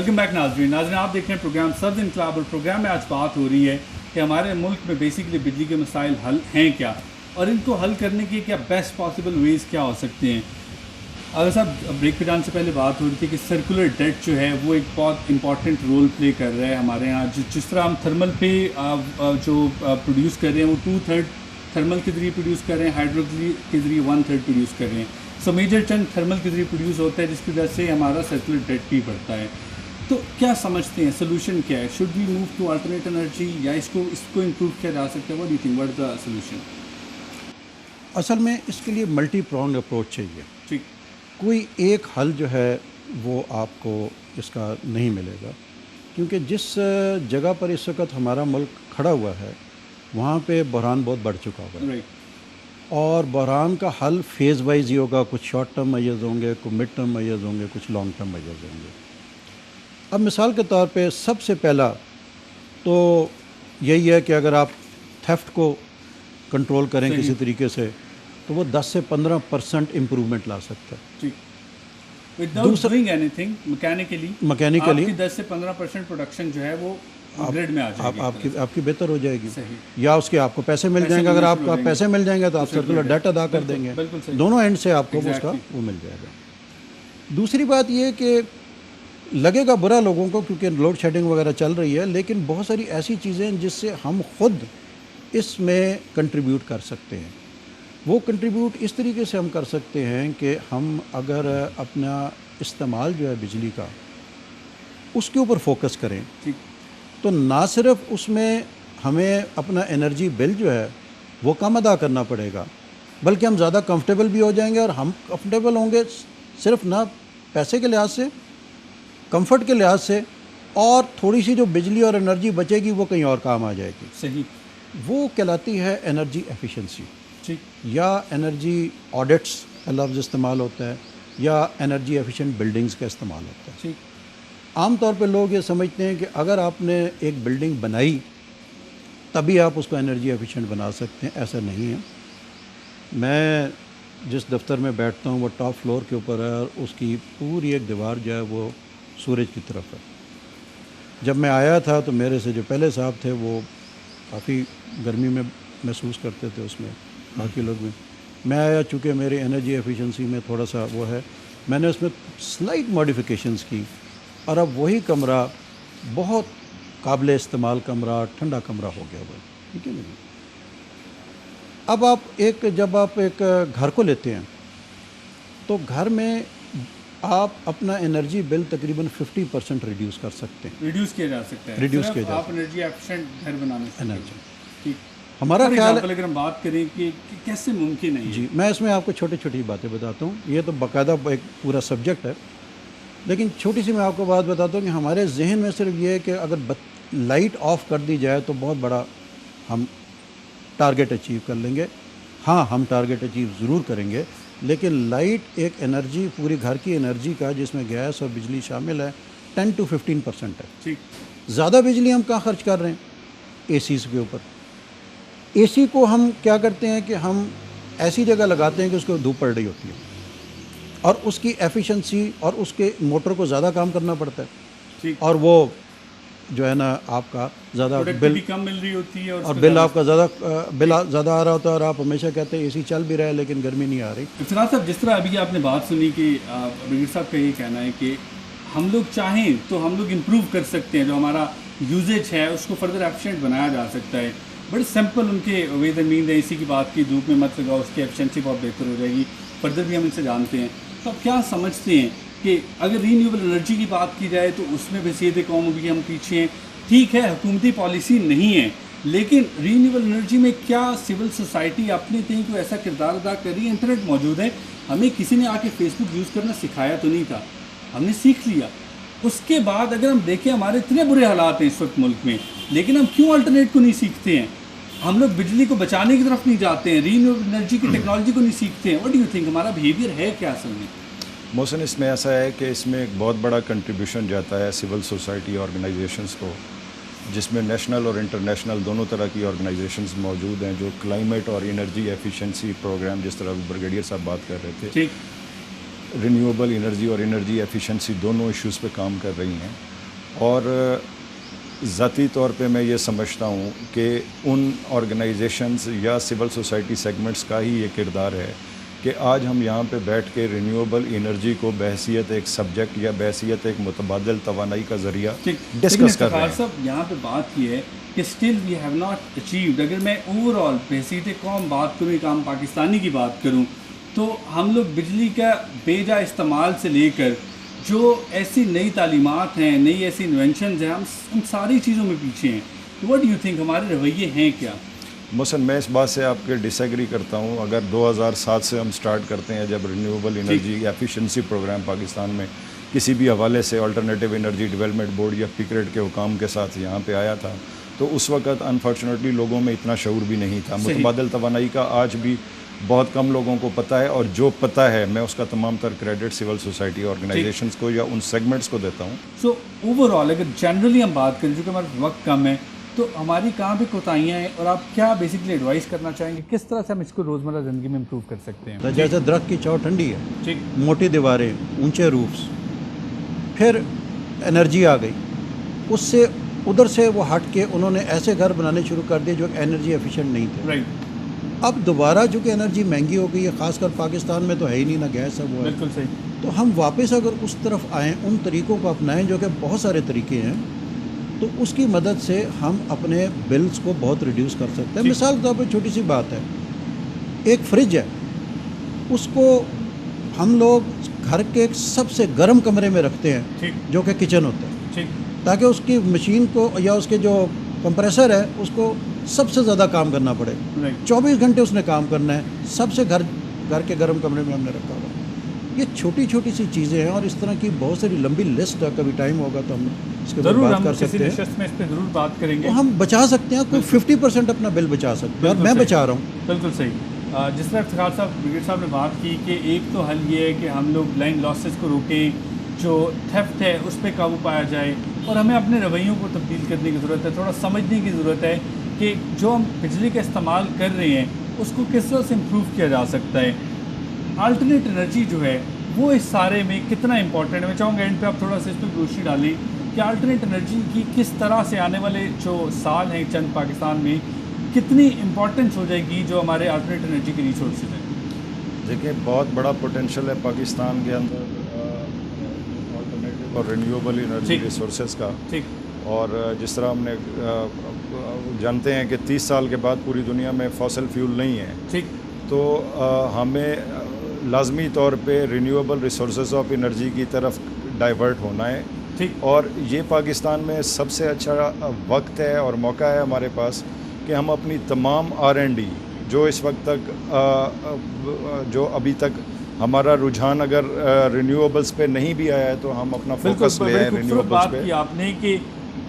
Welcome back नाज़रीन। आप देख रहे हैं प्रोग्राम सब्ज़ इनकलाब और प्रोग्राम में आज बात हो रही है कि हमारे मुल्क में बेसिकली बिजली के मसाइल हल हैं क्या और इनको हल करने के क्या बेस्ट पॉसिबल वेज़ क्या हो सकते हैं। अगर साहब ब्रेक पे जाने से पहले बात हो रही थी कि सर्कुलर डेट जो है वो एक बहुत इंपॉर्टेंट रोल प्ले कर रहा है हमारे यहाँ। जिस तरह हम थर्मल पे जो प्रोड्यूस कर रहे हैं वो 2/3 थर्मल के ज़रिए प्रोड्यूस कर रहे हैं, हाइड्रो के ज़रिए 1/3 प्रोड्यूस कर रहे हैं। सो मेजर चंक थर्मल के ज़रिए प्रोड्यूस होता है जिसकी वजह से हमारा सर्कुलर डेट भी बढ़ता है। तो क्या समझते हैं सोल्यूशन क्या है? Should we move to alternate energy या इसको इम्प्रूव किया जा सकता है? What do you think, what is the solution? असल में इसके लिए मल्टी प्रॉन्ग अप्रोच चाहिए। ठीक, कोई एक हल जो है वो आपको इसका नहीं मिलेगा, क्योंकि जिस जगह पर इस वक्त हमारा मुल्क खड़ा हुआ है वहाँ पे बहरान बहुत बढ़ चुका हुआ है। राइट। और बहरान का हल फेज़ वाइज ही होगा। कुछ शॉर्ट टर्म मेजर्स होंगे, कुछ मिड टर्म मेजर्स होंगे, कुछ लॉन्ग टर्म मेजर्स होंगे। अब मिसाल के तौर पे सबसे पहला तो यही है कि अगर आप थेफ्ट को कंट्रोल करें किसी तरीके से तो वो 10 से 15% इम्प्रूवमेंट ला सकता है। ठीक, विदाउट डूइंग एनीथिंग मैकेनिकली 10 से 15% प्रोडक्शन जो है वो ग्रिड में आ जाएगी, आपकी बेहतर हो जाएगी। सही। या उसके आपको पैसे मिल जाएंगे। अगर आपको पैसे मिल जाएंगे तो आप सर्कुलर डेट अदा कर देंगे। दोनों एंड से आपको उसका वो मिल जाएगा। दूसरी बात ये कि लगेगा बुरा लोगों को क्योंकि लोड शेडिंग वगैरह चल रही है, लेकिन बहुत सारी ऐसी चीज़ें हैं जिससे हम खुद इसमें कंट्रीब्यूट कर सकते हैं। वो कंट्रीब्यूट इस तरीके से हम कर सकते हैं कि हम अगर अपना इस्तेमाल जो है बिजली का उसके ऊपर फोकस करें तो ना सिर्फ उसमें हमें अपना एनर्जी बिल जो है वो कम अदा करना पड़ेगा, बल्कि हम ज़्यादा कंफर्टेबल भी हो जाएंगे। और हम कंफर्टेबल होंगे सिर्फ ना पैसे के लिहाज से, कंफर्ट के लिहाज से, और थोड़ी सी जो बिजली और एनर्जी बचेगी वो कहीं और काम आ जाएगी। सही। वो कहलाती है एनर्जी एफिशिएंसी। ठीक। या एनर्जी ऑडिट्स का लफ्ज़ इस्तेमाल होता है, या एनर्जी एफिशिएंट बिल्डिंग्स का इस्तेमाल होता है। ठीक। आम तौर पे लोग ये समझते हैं कि अगर आपने एक बिल्डिंग बनाई तभी आप उसको एनर्जी एफिशिएंट बना सकते हैं। ऐसा नहीं है। मैं जिस दफ्तर में बैठता हूँ वो टॉप फ्लोर के ऊपर है और उसकी पूरी एक दीवार जो है वो सूरज की तरफ है। जब मैं आया था तो मेरे से जो पहले साहब थे वो काफ़ी गर्मी में महसूस करते थे उसमें, बाकी लोग भी। मैं आया, चूँकि मेरी एनर्जी एफिशिएंसी में थोड़ा सा वो है, मैंने उसमें स्लाइट मॉडिफिकेशंस की और अब वही कमरा बहुत काबिल इस्तेमाल कमरा, ठंडा कमरा हो गया हुआ। ठीक है नहीं? अब जब आप एक घर को लेते हैं तो घर में आप अपना एनर्जी बिल तकरीबन 50% रिड्यूस कर सकते हैं। रिड्यूस किया जा सकता है। रिड्यूस किया जा आप एनर्जी एफिशिएंट घर बनाने से एनर्जी। ठीक। हमारा ख्याल है, अगर हम बात करें कि कैसे मुमकिन है जी, मैं इसमें आपको छोटी छोटी बातें बताता हूँ। ये तो बाकायदा एक पूरा सब्जेक्ट है, लेकिन छोटी सी मैं आपको बात बताता हूँ कि हमारे जहन में सिर्फ ये है कि अगर लाइट ऑफ कर दी जाए तो बहुत बड़ा हम टारगेट अचीव कर लेंगे। हाँ, हम टारगेट अचीव ज़रूर करेंगे, लेकिन लाइट एक एनर्जी, पूरी घर की एनर्जी का जिसमें गैस और बिजली शामिल है, 10 to 15% है। ठीक। ज़्यादा बिजली हम कहाँ खर्च कर रहे हैं? एसीज़ के ऊपर। एसी को हम क्या करते हैं कि हम ऐसी जगह लगाते हैं कि उसको धूप पड़ रही होती है और उसकी एफिशिएंसी और उसके मोटर को ज़्यादा काम करना पड़ता है। ठीक। और वो जो है ना आपका ज़्यादा बिल भी कम मिल रही होती है और बिल आपका ज़्यादा आ रहा होता है और आप हमेशा कहते हैं एसी चल भी रहा है लेकिन गर्मी नहीं आ रही। इफ्तिखार साहब, जिस तरह अभी आपने बात सुनी कि ब्रिगेड साहब का ये कहना है कि हम लोग चाहें तो हम लोग इम्प्रूव कर सकते हैं, जो हमारा यूजेज है उसको फर्दर एफिशिएंट बनाया जा सकता है। बड़े सिंपल उनके वेज एंड मीन है। इसी की बात की, धूप में मत लगाओ, उसकी एफिशिएंसी बहुत बेहतर हो जाएगी। फर्दर भी हम इनसे जानते हैं। तो आप क्या समझते हैं कि अगर रीन्यूएबल एनर्जी की बात की जाए तो उसमें वसीयत कौम भी हम पीछे हैं? ठीक है, हुकूमती पॉलिसी नहीं है, लेकिन रीन्यूएबल एनर्जी में क्या सिविल सोसाइटी अपने तरीके को ऐसा किरदार अदा कर रही है? इंटरनेट मौजूद है, हमें किसी ने आके फेसबुक यूज़ करना सिखाया तो नहीं था, हमने सीख लिया। उसके बाद अगर हम देखें हमारे इतने बुरे हालात हैं इस वक्त मुल्क में, लेकिन हम क्यों अल्टरनेट को नहीं सीखते हैं? हम लोग बिजली को बचाने की तरफ नहीं जाते हैं, रीन्यूएबल एनर्जी की टेक्नोलॉजी को नहीं सीखते हैं। व्हाट डू यू थिंक, हमारा बिहेवियर है क्या असल में? मोहसिन, इसमें ऐसा है कि इसमें एक बहुत बड़ा कंट्रीब्यूशन जाता है सिविल सोसाइटी ऑर्गेनाइजेशंस को, जिसमें नेशनल और इंटरनेशनल दोनों तरह की ऑर्गेनाइजेशंस मौजूद हैं जो क्लाइमेट और एनर्जी एफिशिएंसी प्रोग्राम, जिस तरह ब्रिगेडियर साहब बात कर रहे थे, ठीक, रिन्यूएबल एनर्जी और एनर्जी एफिशिएंसी दोनों इश्यूज़ पे काम कर रही हैं। और ज़ाती तौर पे मैं ये समझता हूँ कि उन ऑर्गेनाइजेशंस या सिविल सोसाइटी सेगमेंट्स का ही ये किरदार है कि आज हम यहाँ पे बैठ के रिन्यूएबल एनर्जी को बहैसियत एक सब्जेक्ट या बहैसियत एक मुतबादिल तवानाई का ज़रिया डिस्कस कर रहे हैं। साहब यहाँ पे बात की है कि still we have not achieved. अगर मैं ओवरऑल बहसीत कौम बात करूँ, एक आम पाकिस्तानी की बात करूँ, तो हम लोग बिजली का बेजा इस्तेमाल से लेकर जो ऐसी नई तालीमात हैं, नई ऐसी इन्वेंशंस हैं, हम उन सारी चीज़ों में पीछे हैं। तो व्हाट डू यू थिंक, हमारे रवैये हैं क्या? मोहसिन, मैं इस बात से आपके डिसएग्री करता हूँ। अगर 2007 से हम स्टार्ट करते हैं, जब renewable energy efficiency program Pakistan में किसी भी हवाले से अल्टरनेटिव एनर्जी डेवलपमेंट बोर्ड या पिकरेट के हुकाम के साथ यहाँ पे आया था, तो उस वक़्त अनफॉर्चुनेटली लोगों में इतना शऊर भी नहीं था। मुतबादिल तवानाई का आज भी बहुत कम लोगों को पता है, और जो पता है मैं उसका तमाम तर क्रेडिट सिविल सोसाइटी ऑर्गेनाइजेशंस को या उन सेगमेंट्स को देता हूँ। सो ओवरऑल अगर जनरली हम बात करें, चूँकि हमारा वक्त कम है, तो हमारी कहाँ पे कोताहियाँ हैं और आप क्या बेसिकली एडवाइस करना चाहेंगे, किस तरह से हम इसको रोज़मर्रा ज़िंदगी में इम्प्रूव कर सकते हैं? जैसे दरख्त की चौ ठंडी है, ठीक, मोटी दीवारें, ऊंचे रूफ्स, फिर एनर्जी आ गई, उससे उधर से वो हट के उन्होंने ऐसे घर बनाने शुरू कर दिए जो एनर्जी एफिशिएंट नहीं थे। राइट। अब दोबारा चूँकि एनर्जी महंगी हो गई है, ख़ासकर पाकिस्तान में तो है ही नहीं, ना गैस है वो है। बिल्कुल सही। तो हम वापस अगर उस तरफ आएँ, उन तरीक़ों को अपनाएं जो कि बहुत सारे तरीके हैं, तो उसकी मदद से हम अपने बिल्स को बहुत रिड्यूस कर सकते हैं। मिसाल के तौर पर छोटी सी बात है, एक फ्रिज है, उसको हम लोग घर के सबसे गर्म कमरे में रखते हैं, जो कि किचन होता है, ठीक, ताकि उसकी मशीन को या उसके जो कंप्रेसर है उसको सबसे ज़्यादा काम करना पड़े। 24 घंटे उसने काम करना है, सबसे घर के गर्म कमरे में हमने रखा हुआ। ये छोटी छोटी सी चीज़ें हैं, और इस तरह की बहुत सारी लंबी लिस्ट है। कभी टाइम होगा तो हम इसके बारे में बात कर सकते हैं, में इस पर ज़रूर बात करेंगे। तो हम बचा सकते हैं, कोई 50% अपना बिल बचा सकते हैं, और मैं बचा रहा हूँ। बिल्कुल सही। जिस तरह इफ्तिखार साहब, ब्रिगेड साहब ने बात की कि एक तो हल ये है कि हम लोग ब्लाइंड लॉसेस को रोकें, जो थेफ्ट है उस पर काबू पाया जाए, और हमें अपने रवैयों को तब्दील करने की ज़रूरत है। थोड़ा समझने की ज़रूरत है कि जो हम बिजली का इस्तेमाल कर रहे हैं उसको किस तरह से इम्प्रूव किया जा सकता है। अल्टरनेट एनर्जी जो है वो इस सारे में कितना इंपॉर्टेंट है। मैं चाहूँगा एंड पे आप थोड़ा सा इस पर रोशनी डालें कि अल्टरनेट एनर्जी की किस तरह से आने वाले जो साल हैं चंद पाकिस्तान में कितनी इम्पोर्टेंस हो जाएगी जो हमारे अल्टरनेट एनर्जी के रिसोर्सेज हैं। देखिए, बहुत बड़ा पोटेंशियल है पाकिस्तान के अंदर अल्टरनेटिव और रिन्यूएबल एनर्जी रिसोर्सेज का। ठीक। और जिस तरह हमने जानते हैं कि 30 साल के बाद पूरी दुनिया में फॉसिल फ्यूल नहीं है, ठीक, तो हमें लाजमी तौर पे रिन्यूएबल रिसोर्सेज ऑफ एनर्जी की तरफ डाइवर्ट होना है। ठीक। और ये पाकिस्तान में सबसे अच्छा वक्त है और मौका है हमारे पास कि हम अपनी तमाम R&D जो इस वक्त तक जो अभी तक हमारा रुझान अगर रिन्यूएबल्स पे नहीं भी आया है, तो हम अपना फोकस ले आए रिन्यूएबल्स पे। बात की आपने कि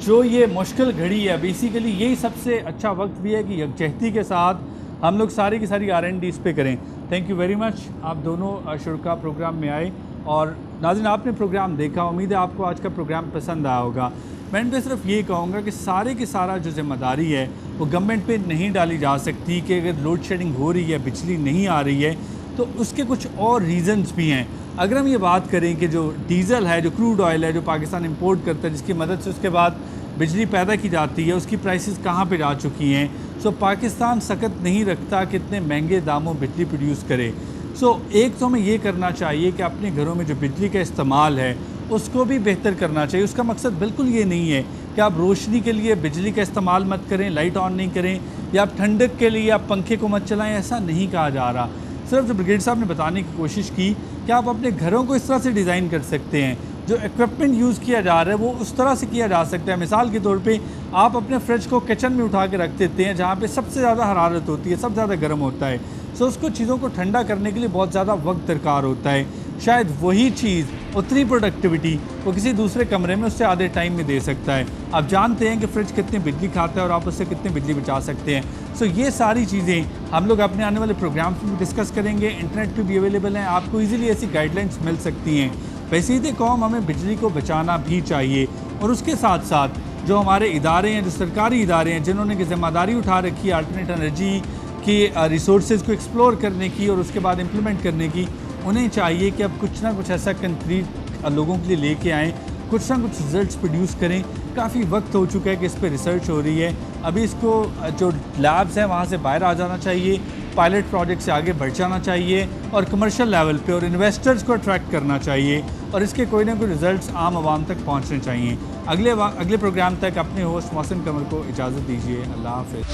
जो ये मुश्किल घड़ी है, बेसिकली यही सबसे अच्छा वक्त भी है कि यकजहती के साथ हम लोग सारी की सारी R&D इस पे करें। थैंक यू वेरी मच, आप दोनों शुरका प्रोग्राम में आए। और नाज़रीन, आपने प्रोग्राम देखा, उम्मीद है आपको आज का प्रोग्राम पसंद आया होगा। मैं इन पर सिर्फ ये कहूँगा कि सारे की सारा जो जिम्मेदारी है वो गवर्नमेंट पे नहीं डाली जा सकती कि अगर लोड शेडिंग हो रही है, बिजली नहीं आ रही है, तो उसके कुछ और रीज़न्स भी हैं। अगर हम ये बात करें कि जो डीज़ल है, जो क्रूड ऑयल है, जो पाकिस्तान इंपोर्ट करता है, जिसकी मदद से उसके बाद बिजली पैदा की जाती है, उसकी प्राइसेस कहाँ पे जा चुकी हैं। सो पाकिस्तान सकत नहीं रखता कि इतने महंगे दामों बिजली प्रोड्यूस करे। सो एक तो हमें ये करना चाहिए कि अपने घरों में जो बिजली का इस्तेमाल है उसको भी बेहतर करना चाहिए। उसका मकसद बिल्कुल ये नहीं है कि आप रोशनी के लिए बिजली का इस्तेमाल मत करें, लाइट ऑन नहीं करें, या आप ठंडक के लिए आप पंखे को मत चलाएं, ऐसा नहीं कहा जा रहा। सिर्फ जो ब्रिगेड साहब ने बताने की कोशिश की कि आप अपने घरों को इस तरह से डिज़ाइन कर सकते हैं, जो इक्विपमेंट यूज़ किया जा रहा है वो उस तरह से किया जा सकता है। मिसाल के तौर पे आप अपने फ्रिज को किचन में उठा के रख देते हैं जहाँ पे सबसे ज़्यादा हरारत होती है, सबसे ज़्यादा गर्म होता है। सो उसको चीज़ों को ठंडा करने के लिए बहुत ज़्यादा वक्त दरकार होता है। शायद वही चीज़, उतनी प्रोडक्टिविटी वो किसी दूसरे कमरे में उससे आधे टाइम में दे सकता है। आप जानते हैं कि फ्रिज कितनी बिजली खाता है और आप उससे कितनी बिजली बचा सकते हैं। सो ये सारी चीज़ें हम लोग अपने आने वाले प्रोग्राम्स में डिस्कस करेंगे। इंटरनेट पे भी अवेलेबल हैं, आपको इजीली ऐसी गाइडलाइंस मिल सकती हैं। वैसे कौम हमें बिजली को बचाना भी चाहिए, और उसके साथ साथ जो हमारे इदारे हैं, जो सरकारी इदारे हैं, जिन्होंने की जिम्मेदारी उठा रखी है अल्टरनेट एनर्जी की रिसोर्सेज को एक्सप्लोर करने की और उसके बाद इम्प्लीमेंट करने की, उन्हें चाहिए कि अब कुछ ना कुछ ऐसा कंक्रीट लोगों के लिए लेके आएँ कुछ ना कुछ रिजल्ट्स प्रोड्यूस करें। काफ़ी वक्त हो चुका है कि इस पर रिसर्च हो रही है, अभी इसको जो लैब्स हैं वहाँ से बाहर आ जाना चाहिए, पायलट प्रोजेक्ट से आगे बढ़ जाना चाहिए और कमर्शियल लेवल पे और इन्वेस्टर्स को अट्रैक्ट करना चाहिए और इसके कोई ना कोई रिजल्ट्स आम आवाम तक पहुँचने चाहिए। अगले प्रोग्राम तक अपने होस्ट मोहसिन कमर को इजाज़त दीजिए। अल्लाह हाफ़िज़।